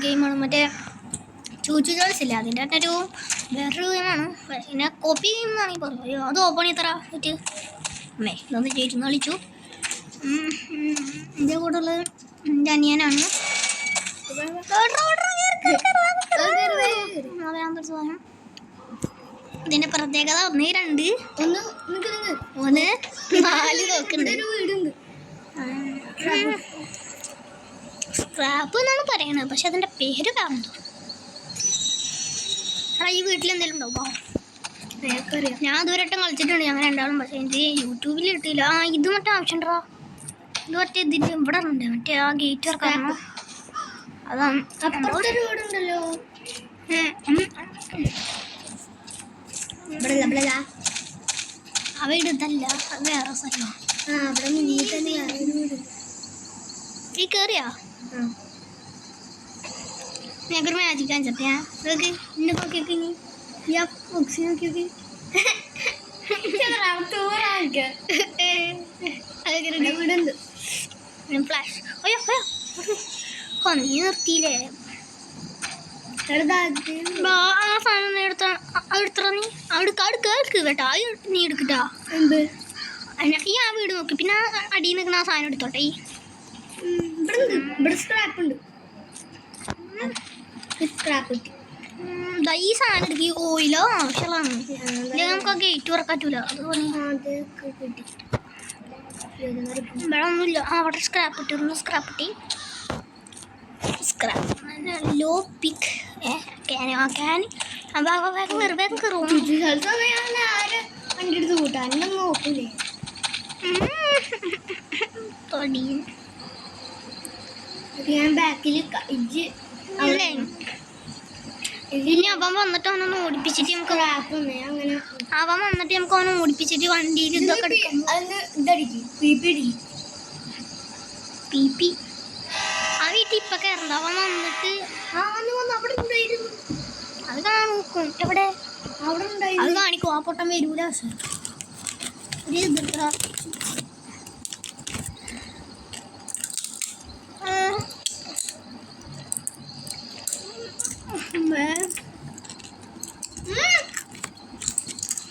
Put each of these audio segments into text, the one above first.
ഗെയിമാണ്, മറ്റേ ചൂച്ചു ചോയ്സ് ഇല്ല, അതിൻ്റെ ഒരു വേറൊരു ഗെയിമാണ്. പിന്നെ കോപ്പി ഗെയിം എന്നാണെങ്കിൽ പറയും. അത് ഓപ്പൺ ചെയ്തറ പറ്റ് ഇതൊന്ന് ചേച്ചി കളിച്ചു. എൻ്റെ കൂടെ ഉള്ളത് എൻ്റെ അനിയനാണ്. ഇതിന്റെ പ്രത്യേകത 1 2 1 4 നോക്കുന്നുണ്ട്. സ്ക്രാപ്പ് എന്നാണ് പറയണത്, പക്ഷെ അതിന്റെ പേര് കാണുന്നു. ഈ വീട്ടിൽ എന്തെങ്കിലും ഉണ്ടോ? ഞാൻ ഇതുവരെയായിട്ടും കളിച്ചിട്ടുണ്ട് ഞങ്ങൾ രണ്ടാളും, പക്ഷെ എനിക്ക് യൂട്യൂബിൽ കിട്ടിയില്ല. ഇത് മറ്റേ ആവശ്യമുണ്ടോ? ഇത് മറ്റേ ഇതിൻ്റെ ഇവിടെ ഉണ്ട്, മറ്റേ ആ ഗേറ്റ് വർക്കാണോ? അതാണ്. വീടുണ്ടല്ലോ ആ വീട് ഇതല്ല, അത് വേറെ സ്ഥലമാണ്. ഈ കേറിയാ ഞങ്ങൾക്കൊരു മാജിക് കാണിച്ചപ്പ ഇന്നെ നോക്കിയൊക്കെ ബുക്സ് നോക്കിയൊക്കെ വീടുണ്ട്. ഫ്ലാഷ് അയ്യോ നീ നിർത്തിയില്ലേ? ആ സാധനം എടുത്തറ നീ അവിടെ കേൾക്ക് കേട്ടോ. അത് നീ എടുക്കട്ടാ. ഈ ആ വീട് നോക്കി പിന്നെ അടിയിൽ നിൽക്കുന്ന ആ സാധനം എടുത്തോട്ടെ. ഇവിടെ സ്ക്രാപ്പ് ഉണ്ട്. ഈ സാധനം എടുക്കി ഓയിലോ ആവശ്യമുള്ളതാണ്. നമുക്ക് ആ ഗേറ്റ് തുറക്കാറ്റൂല. അതുപോലെ ഇവിടെ ഒന്നുമില്ല. അവിടെ സ്ക്രാപ്പ് ഇട്ടിരുന്നു. സ്ക്രാപ്പ് ഇട്ടി സ്ക്രാപ്പ് ലോ പിക്ക് വെറുതെ കയറും. വണ്ടി എടുത്ത് കൂട്ടാനും നോക്കൂലേ? ഞാൻ ബാക്കിൽ ഇനി അവൻ വന്നിട്ട് അവനൊന്ന് ഓടിപ്പിച്ചിട്ട് നമുക്ക് അങ്ങനെ അവൻ വന്നിട്ട് നമുക്ക് അവനെ ഓടിപ്പിച്ചിട്ട് വണ്ടിയിൽ ഇതൊക്കെ എടുക്കാം. ആ വീട്ടിൽ ഇപ്പൊ കയറണ്ട. അവൻ വന്നിട്ട് അത് കാണിക്കും. എവിടെ അത് കാണിക്കും. ആ പൊട്ടം വരൂല.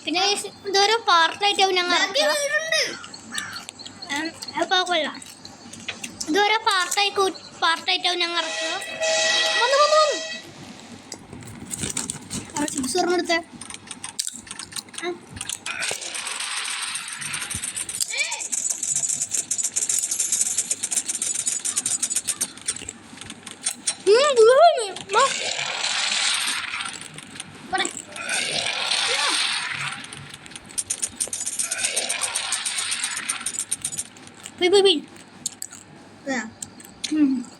പിന്നെ ഇതൊരു പാർട്ടായിട്ടാവും ഞങ്ങൾ കൊല്ലാം. ഇതൊരു പാർട്ടായിട്ടാവും ഞങ്ങൾ ഇറക്കുക. ചിപ്സ് പറഞ്ഞെടുത്തേ.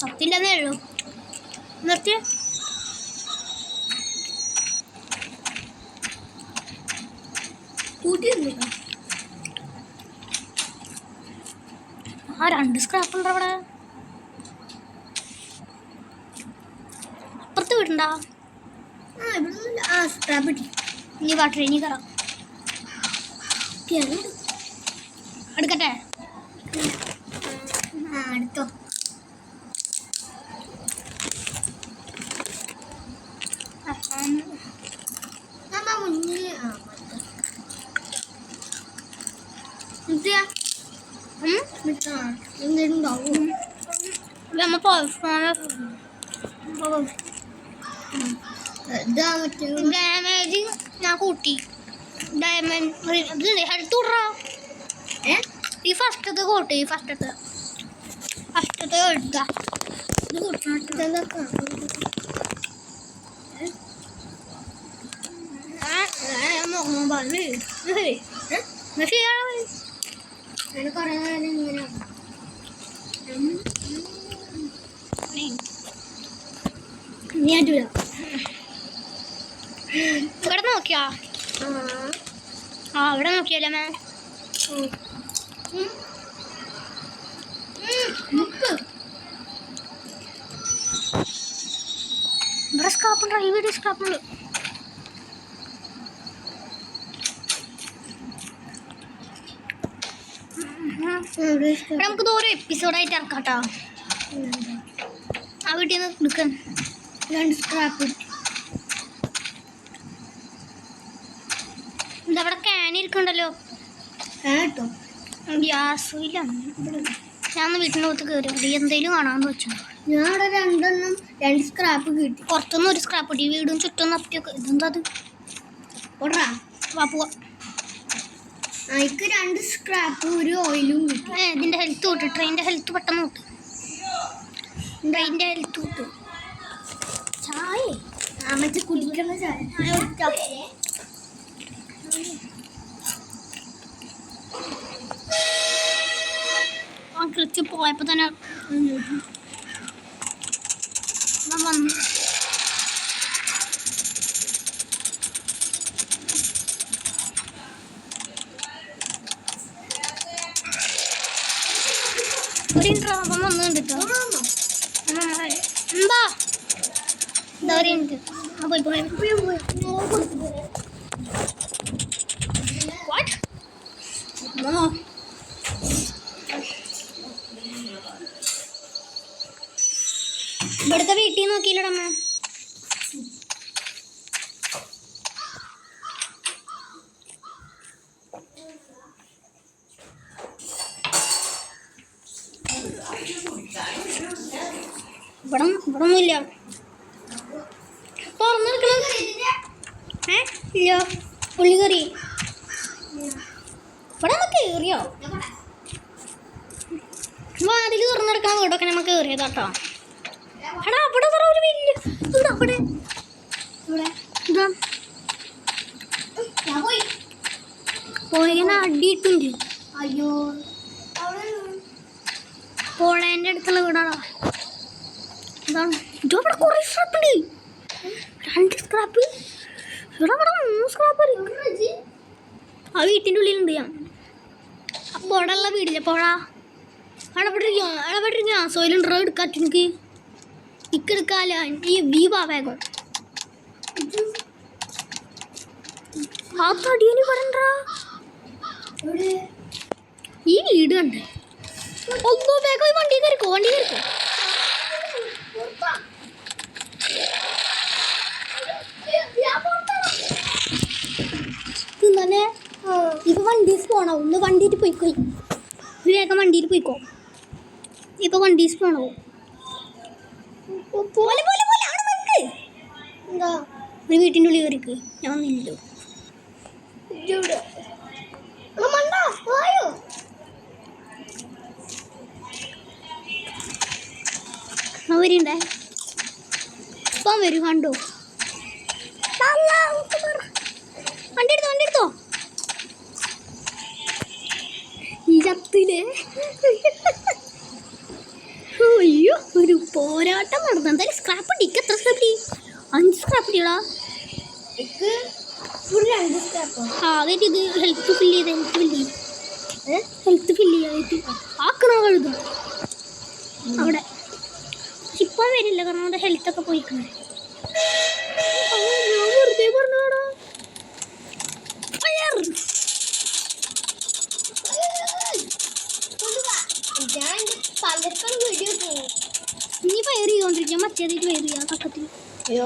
പത്തില്ലെന്നേ ഉള്ളൂ. നിർത്തിയ കൂട്ടിയിരുന്നില്ല. ആ 2 സ്ക്രാപ്പ് ഉണ്ടോ അവിടെ? അപ്പുറത്ത് വീടുണ്ടാ? സ്ക്രാപ്പ് കിട്ടി. ഇനി വാ ട്രെയിനിൽ കയറാം. എടുക്കട്ടെ? അടുത്തോ. ഡാമേജ് ഞാൻ കൂട്ടി. ഡയമണ്ട് അടുത്തുവിടറാ. ഈ ഫസ്റ്റത്തെ കൂട്ടി. ഫസ്റ്റത്തെ എടുക്കാം. ഇത് കൂട്ടണ കുറേ നേരം ഇങ്ങനെ ഇവിടെ നോക്കിയാ? ഇവിടെ നോക്കിയല്ലേ മേ? ഇവിടെ സ്ക്രാപ്പുണ്ടോ? ഈ വീഡിയോ സ്ക്രാപ്പുണ്ട്. നമുക്ക് ഓരോ എപ്പിസോഡായിട്ട് ഇറക്കാട്ടോ. ആ വീട്ടിൽ നിന്ന് എടുക്കാൻ 2 സ്ക്രാപ്പ് ഇതവിടെ ക്യാൻ ഇരിക്കണ്ടല്ലോ. കേട്ടോ ഗ്യാസും ഇല്ല. ഞാൻ വീട്ടിൻ്റെ അകത്ത് കയറി എന്തെങ്കിലും കാണാമെന്ന് വെച്ചോ. ഞാൻ അവിടെ 2 സ്ക്രാപ്പ് കിട്ടി. പുറത്തുനിന്ന് 1 സ്ക്രാപ്പ് കിട്ടി. വീടും ചുറ്റും നപ്പിയൊക്കെ. ഇതെന്താ അത്? ഓടാ വാ പോവാ. എനിക്ക് 2 സ്ക്രാപ്പ് 1 ഓയിലും കിട്ടി. ഇതിൻ്റെ ഹെൽത്ത് കൂട്ട്. ട്രെയിനിൻ്റെ ഹെൽത്ത് പെട്ടെന്ന് കൂട്ട്. ട്രെയിനിൻ്റെ ഹെൽത്ത് കൂട്ട്. ചായ മറ്റേ കുടിക്കുന്ന ചായ ക്ലിച്ച് പോയപ്പോൾ തന്നെ വന്നു. ഒരു ഇൻട്രാപം വന്നുണ്ട് കേട്ടോ. എന്താ എന്താ പറയുന്നത്? പോയി പോയി ഇവിടുത്തെ വീട്ടിൽ നോക്കിയില്ലടമ്മ. ഇവിടെ ഒന്നുമില്ല. തുറന്നെടുക്കണം. ഇല്ല പുള്ളി കയറി. ഇവിടെ നമുക്ക് കയറിയോ? വാതിൽ തുറന്നെടുക്കാൻ വീടൊക്കെ നമുക്ക് കയറിയതാട്ടോ. എടാ അവിടെ ഒരു വലിയ എന്താ അവിടെ ഇതാ പോയിങ്ങനെ അടിയിട്ടുണ്ട്. അയ്യോ പോളേൻ്റെ അടുത്തുള്ള വീടാണോ? എന്താണ് ഇതവിടെ കുറേ സ്ക്രാപ്പ് ഉണ്ട്. 2 സ്ക്രാപ്പ്. ഇവിടെ അവിടെ 3 സ്ക്രാപ്പ്. ആ വീട്ടിൻ്റെ ഉള്ളിലുണ്ട് ഞാൻ. അപ്പോൾ അവിടെ ഉള്ള വീടില്ലേ പോഴാ അവിടെ ഗ്യാസ് ഓയിലുണ്ടോ? എടുക്കാറ്റ് എനിക്ക് ഇക്കെടുക്കാല. ഈ വേഗം ആ തടിയന് പറയണ്ടാ. ഈ വീട് കണ്ടേ ഒന്നോ വേഗം വണ്ടി കയറിക്കോ. ഇന്നലെ ഇപ്പൊ വണ്ടീസ് പോണോ? ഒന്ന് വണ്ടിയിട്ട് പോയിക്കോ. വേഗം വണ്ടിയിൽ പോയിക്കോ. ഇപ്പൊ വണ്ടീസ് പോണോ? പോലെ പോലെ പോലെ എന്താ ഒരു വീട്ടിൻ്റെ ഉള്ളിൽ കയറിക്ക്. ഞാൻ വന്നില്ലല്ലോ. വരണ്ടേ? ഇപ്പം വരും. കണ്ടോ വണ്ടി എടുത്തോ. ഈ ചത്തില്ലേ? അയ്യോ ഒരു പോരാട്ടം നടന്നു. എന്തായാലും സ്ക്രാപ്പ് ഇട്ട്. എത്ര സ്ക്രാപ്പ് ഇട്ടി? 5 സ്ക്രാപ്പ് ഇട്ടിടാ. ആദ്യമായിട്ട് ഇത് ഹെൽത്ത് ഫില്ല് ചെയ്യാനായിട്ട് ആക്കണ കഴുതും അവിടെ. ഇപ്പം വരില്ല കാരണം അവിടെ ഹെൽത്തൊക്കെ പോയിക്കണേ. ഞാൻ വെറുതെ പറഞ്ഞാടാ. നീ ഫയർ ചെയ്തോണ്ടിരിക്കാം. മറ്റേതായിട്ട് ഫയർ ചെയ്യാം പക്കത്തിൽ. അയ്യോ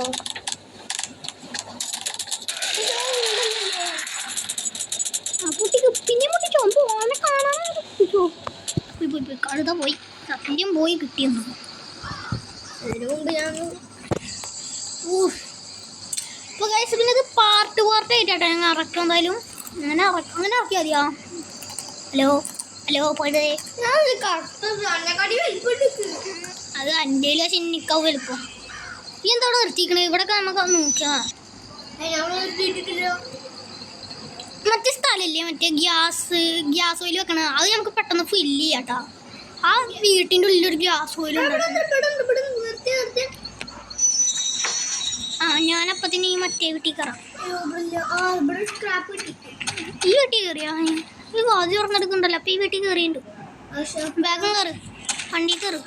ആ കുട്ടിക്ക് പിന്നെ മുട്ടിച്ചോ. ഓനെ കാണാൻ പോയി കഴുത പോയി. സത്യം പോയി കിട്ടിയെന്നു. അതിനു മുമ്പ് ഞാൻ ഇപ്പോൾ കഴിച്ച് പിന്നെ ഇത് പാർട്ടായിട്ടാട്ടോ ഞങ്ങൾ ഇറക്കാം. എന്തായാലും അങ്ങനെ ഇറക്കിയാൽ മതിയോ? ഹലോ പോയതേ. അത് എൻ്റെ ചിന്നിക്കാവ് വലുപ്പം. നീ എന്തോടെ നിർത്തിക്കണേ? ഇവിടെ നമുക്ക് നോക്കാം. മറ്റേ സ്ഥലമില്ലേ മറ്റേ ഗ്യാസ് ഓയിൽ വെക്കണ? അത് നമുക്ക് പെട്ടെന്ന് ഫില്ല് ചെയ്യാട്ടോ. ആ വീട്ടിൻ്റെ ഉള്ളിലൊരു ഗ്യാസ് ഓയിൽ ഉണ്ട്. ആ ഞാനപ്പത്തിന് ഈ മറ്റേ വീട്ടിൽ കയറാം. ഈ വീട്ടിൽ കയറിയാ? ഈ വാതി തുറന്നെടുക്കണ്ടല്ലോ. അപ്പം ഈ വീട്ടിൽ കയറിയുണ്ട്. വേഗം കയറ്. വണ്ടി കയറ്.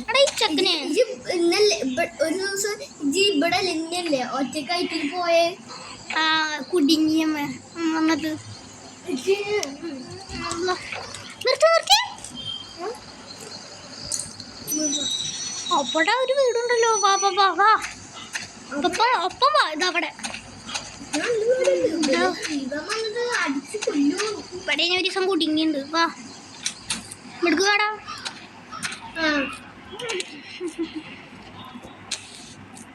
എടാ ഈ ചെക്കനെ ഒരു ദിവസം ഇവിടെ ലിങ്ങല്ലേ ഒറ്റക്കായിട്ട് പോയേ? ആ കുടുങ്ങിയ വന്നിട്ട് നിർത്തി അവിടെ ഒരു വീടുണ്ടല്ലോ. വാ വാ വാ വാ ഒപ്പം ഒപ്പം വാ ഇതവിടെ. ഇവിടെ ഞാൻ ഒരു ദിവസം കുടുങ്ങിണ്ട്. വാ ഇവിടേക്ക് വാടാ.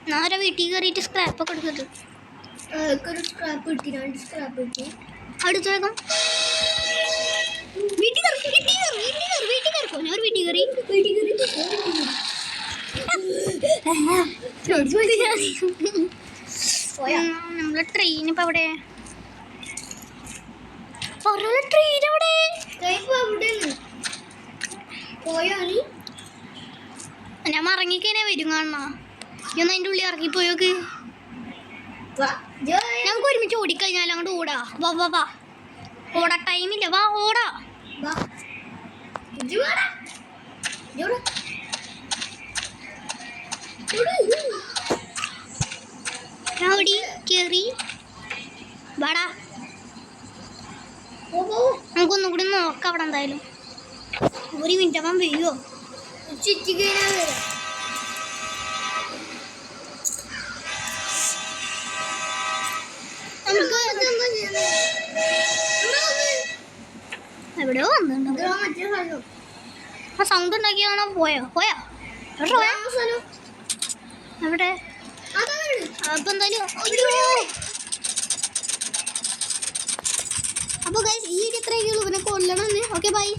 ഞാൻ വീട്ടിൽ കയറിയിട്ട് സ്ക്രാപ്പൊക്കെ എടുത്തിട്ട് അടുത്ത വേഗം വീട്ടിൽ കയറിക്കോ. ഞാൻ വീട്ടിൽ കയറി നമ്മളെ ട്രെയിൻ ഇപ്പൊ അവിടെ. ട്രെയിൻ അവിടെ ഞാൻ ഇറങ്ങിക്കഴിഞ്ഞാ വരും കാണണ. ഞാൻ അതിൻ്റെ ഉള്ളിൽ ഇറങ്ങിപ്പോയോക്ക്. ഞങ്ങൾക്ക് ഒരുമിച്ച് ഓടിക്കഴിഞ്ഞാൽ അങ്ങോട്ട് ഓടാ. വാ വാ വാ ഓടാ. ടൈമില്ല. വാ ഓടാ. ഞാൻ ഓടി കേറി. വാടാ നമുക്കൊന്നും കൂടി നോക്കാം അവിടെ. എന്തായാലും ഒരു മിനിറ്റ് അവൻ വരുമോ? എവിടെയോ വന്നിട്ടുണ്ടോ? ആ സൗണ്ട് ഉണ്ടാക്കിയാണോ? പോയോ പോയാ എവിടെ? അപ്പൊ എന്തായാലും അപ്പോൾ ഗൈസ് ഈ വീഡിയോ ഇത്രയൊക്കെ ഉള്ളൂ. പിന്നെ കൊല്ലണം. Okay bye.